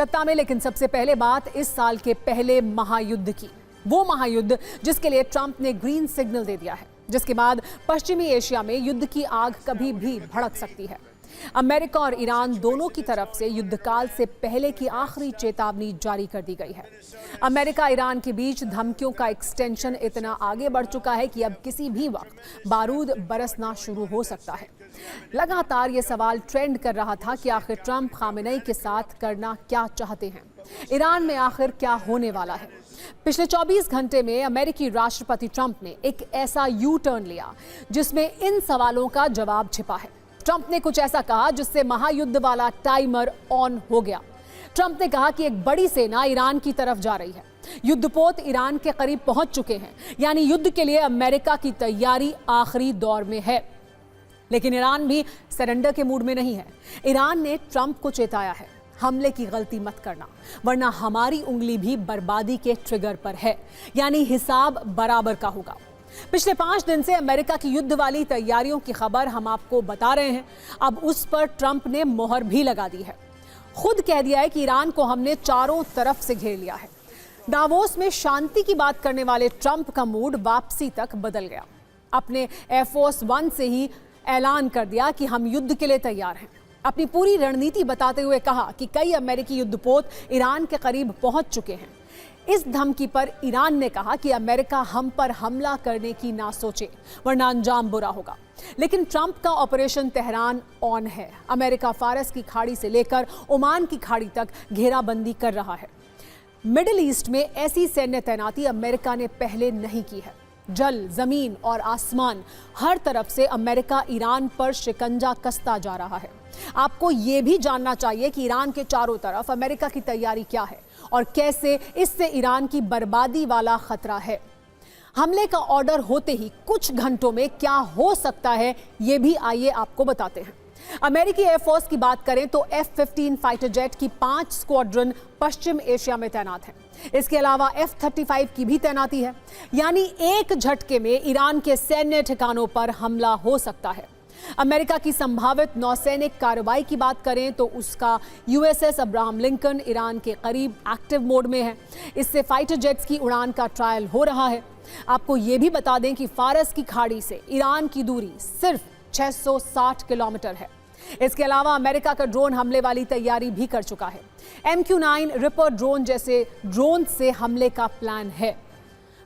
सत्ता में, लेकिन सबसे पहले बात इस साल के पहले महायुद्ध की। वो महायुद्ध जिसके लिए ट्रंप ने ग्रीन सिग्नल दे दिया है, जिसके बाद पश्चिमी एशिया में युद्ध की आग कभी भी भड़क सकती है। अमेरिका और ईरान दोनों की तरफ से युद्धकाल से पहले की आखिरी चेतावनी जारी कर दी गई है। अमेरिका ईरान के बीच धमकियों का एक्सटेंशन इतना आगे बढ़ चुका है कि अब किसी भी वक्त बारूद बरसना शुरू हो सकता है। लगातार ये सवाल ट्रेंड कर रहा था कि आखिर ट्रंप खामेनेई के साथ करना क्या चाहते हैं, ईरान में आखिर क्या होने वाला है। पिछले 24 घंटे में अमेरिकी राष्ट्रपति ट्रंप ने एक ऐसा यू टर्न लिया जिसमें इन सवालों का जवाब छिपा है। ट्रंप ने कुछ ऐसा कहा जिससे महायुद्ध वाला टाइमर ऑन हो गया। ट्रंप ने कहा कि एक बड़ी सेना ईरान की तरफ जा रही है, युद्धपोत ईरान के करीब पहुंच चुके हैं, यानी युद्ध के लिए अमेरिका की तैयारी आखिरी दौर में है। लेकिन ईरान भी सरेंडर के मूड में नहीं है। ईरान ने ट्रंप को चेताया है, हमले की गलती मत करना, वरना हमारी उंगली भी बर्बादी के ट्रिगर पर है, यानी हिसाब बराबर का होगा। पिछले 5 दिन से अमेरिका की युद्ध वाली तैयारियों की खबर हम आपको बता रहे हैं। अब उस पर ट्रंप ने मोहर भी लगा दी है। खुद कह दिया है कि ईरान को हमने चारों तरफ से घेर लिया है। दावोस में शांति की बात करने वाले ट्रंप का मूड वापसी तक बदल गया। अपने एयरफोर्स 1 से ही ऐलान कर दिया कि हम युद्ध के लिए तैयार हैं। अपनी पूरी रणनीति बताते हुए कहा कि कई अमेरिकी युद्धपोत ईरान के करीब पहुंच चुके हैं। इस धमकी पर ईरान ने कहा कि अमेरिका हम पर हमला करने की ना सोचे, वरना अंजाम बुरा होगा। लेकिन ट्रंप का ऑपरेशन तेहरान ऑन है। अमेरिका फारस की खाड़ी से लेकर ओमान की खाड़ी तक घेराबंदी कर रहा है। मिडिल ईस्ट में ऐसी सैन्य तैनाती अमेरिका ने पहले नहीं की है। जल, जमीन और आसमान, हर तरफ से अमेरिका ईरान पर शिकंजा कसता जा रहा है। आपको यह भी जानना चाहिए कि ईरान के चारों तरफ अमेरिका की तैयारी क्या है और कैसे इससे ईरान की बर्बादी वाला खतरा है। हमले का ऑर्डर होते ही कुछ घंटों में क्या हो सकता है, यह भी आइए आपको बताते हैं। अमेरिकी एयरफोर्स की बात करें तो F-15 फाइटर जेट की 5 स्क्वाड्रन पश्चिम एशिया में तैनात है। इसके अलावा F-35 की भी तैनाती है, यानी एक झटके में ईरान के सैन्य ठिकानों पर हमला हो सकता है। अमेरिका की संभावित नौसैनिक कार्रवाई की बात करें तो उसका USS अब्राहम लिंकन ईरान के करीब एक्टिव मोड में है। इससे फाइटर जेट्स की उड़ान का ट्रायल हो रहा है। आपको ये भी बता दें कि फारस की खाड़ी से ईरान की दूरी सिर्फ 660 किलोमीटर है। इसके अलावा अमेरिका का ड्रोन हमले वाली तैयारी भी कर चुका है। MQ-9 रिपर ड्रोन जैसे ड्रोन से हमले का प्लान है।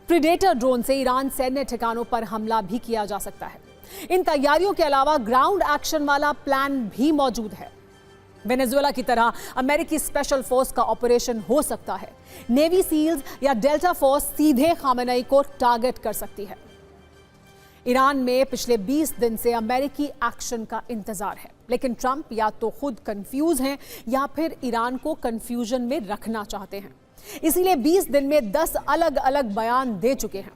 प्रीडेटर ड्रोन से ईरान सैन्य ठिकानों पर हमला भी किया जा सकता है। इन तैयारियों के अलावा ग्राउंड एक्शन वाला प्लान भी मौजूद है। वेनेजुएला की तरह अमेरिकी स्पेशल फोर्स का ऑपरेशन हो सकता है। नेवी सील्स या डेल्टा फोर्स सीधे खामेनेई को टारगेट कर सकती है। ईरान में पिछले 20 दिन से अमेरिकी एक्शन का इंतजार है, लेकिन ट्रंप या तो खुद कंफ्यूज हैं या फिर ईरान को कंफ्यूजन में रखना चाहते हैं। इसीलिए 20 दिन में 10 अलग अलग बयान दे चुके हैं।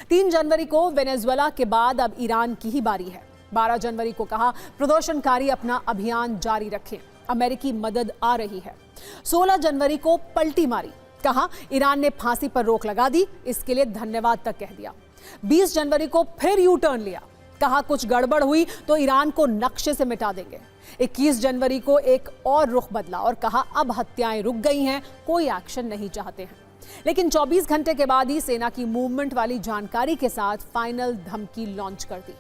3 जनवरी को वेनेजुएला के बाद अब ईरान की ही बारी है। 12 जनवरी को कहा प्रदर्शनकारी अपना अभियान जारी रखें, अमेरिकी मदद आ रही है। 16 जनवरी को पलटी मारी, कहा ईरान ने फांसी पर रोक लगा दी, इसके लिए धन्यवाद तक कह दिया। 20 जनवरी को फिर यू टर्न लिया, कहा कुछ गड़बड़ हुई तो ईरान को नक्शे से मिटा देंगे। 21 जनवरी को एक और रुख बदला और कहा अब हत्याएं रुक गई हैं, कोई एक्शन नहीं चाहते हैं। लेकिन 24 घंटे के बाद ही सेना की मूवमेंट वाली जानकारी के साथ फाइनल धमकी लॉन्च कर दी।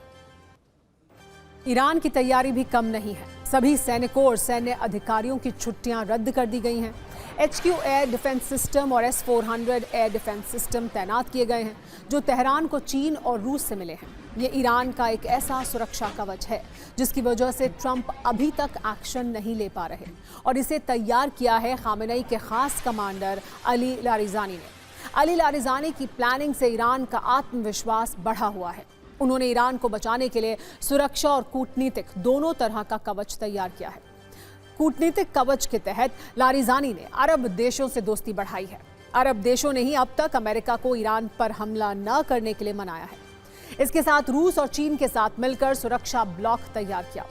ईरान की तैयारी भी कम नहीं है। सभी सैनिकों और सैन्य अधिकारियों की छुट्टियां रद्द कर दी गई हैं। HQ एयर डिफेंस सिस्टम और S-400 एयर डिफेंस सिस्टम तैनात किए गए हैं, जो तेहरान को चीन और रूस से मिले हैं। ये ईरान का एक ऐसा सुरक्षा कवच है जिसकी वजह से ट्रंप अभी तक एक्शन नहीं ले पा रहे, और इसे तैयार किया है खामेनेई के खास कमांडर अली लारिजानी ने। अली लारिजानी की प्लानिंग से ईरान का आत्मविश्वास बढ़ा हुआ है। उन्होंने ईरान को बचाने के लिए सुरक्षा और कूटनीतिक दोनों तरह का कवच तैयार किया है। कूटनीतिक कवच के तहत लारिजानी ने अरब देशों से दोस्ती बढ़ाई है। अरब देशों ने ही अब तक अमेरिका को ईरान पर हमला न करने के लिए मनाया है। इसके साथ रूस और चीन के साथ मिलकर सुरक्षा ब्लॉक तैयार किया।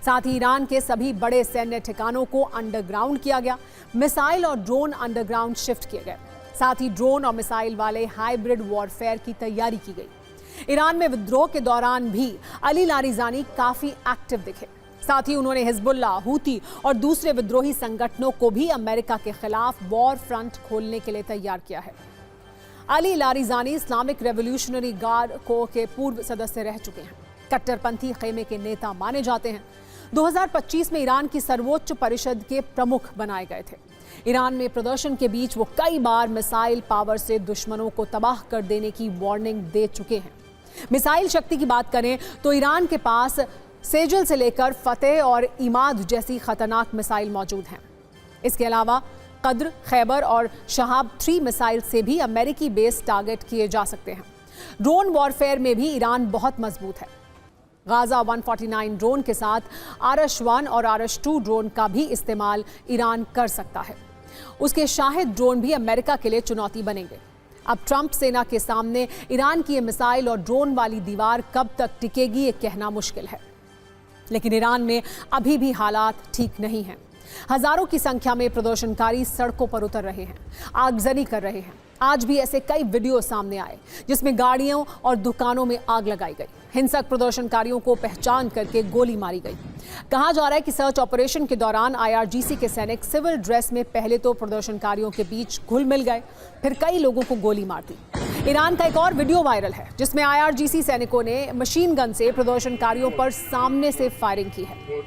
साथ ही ईरान के सभी बड़े सैन्य ठिकानों को अंडरग्राउंड किया गया। मिसाइल और ड्रोन अंडरग्राउंड शिफ्ट किए गए। साथ ही ड्रोन और मिसाइल वाले हाइब्रिड वॉरफेयर की तैयारी की गई। ईरान में विद्रोह के दौरान भी अली लारिजानी काफी एक्टिव दिखे। साथ ही उन्होंने हिजबुल्ला, हूती और दूसरे विद्रोही संगठनों को भी अमेरिका के खिलाफ वॉर फ्रंट खोलने के लिए तैयार किया है। Ali Larijani Islamic revolutionary guard को के पूर्व सदस्य रह चुके हैं। कट्टरपंथी खेमे के नेता माने जाते हैं। 2025 में ईरान की सर्वोच्च परिषद के प्रमुख बनाए गए थे। ईरान में प्रदर्शन के बीच वो कई बार मिसाइल पावर से दुश्मनों को तबाह कर देने की वार्निंग दे चुके हैं। मिसाइल शक्ति की बात करें तो ईरान के पास सेजल से लेकर फतेह और इमाद जैसी खतरनाक मिसाइल मौजूद हैं। इसके अलावा कद्र, खैबर और शहाब 3 मिसाइल से भी अमेरिकी बेस टारगेट किए जा सकते हैं। ड्रोन वॉरफेयर में भी ईरान बहुत मजबूत है। गाजा 149 ड्रोन के साथ आरश-1 और आरश-2 ड्रोन का भी इस्तेमाल ईरान कर सकता है। उसके शाहिद ड्रोन भी अमेरिका के लिए चुनौती बनेंगे। अब ट्रंप सेना के सामने ईरान की ये मिसाइल और ड्रोन वाली दीवार कब तक टिकेगी ये कहना मुश्किल है। लेकिन ईरान में अभी भी हालात ठीक नहीं हैं। हजारों की संख्या में प्रदर्शनकारी सड़कों पर उतर रहे हैं, आगजनी कर रहे हैं। आज भी ऐसे कई वीडियो सामने आए जिसमें गाड़ियों और दुकानों में आग लगाई गई। हिंसक प्रदर्शनकारियों को पहचान करके गोली मारी गई। कहा जा रहा है कि सर्च ऑपरेशन के दौरान IRGC के सैनिक सिविल ड्रेस में पहले तो प्रदर्शनकारियों के बीच घुल मिल गए, फिर कई लोगों को गोली मार दी। ईरान का एक और वीडियो वायरल है जिसमें IRGC सैनिकों ने मशीन गन से प्रदर्शनकारियों पर सामने से फायरिंग की है।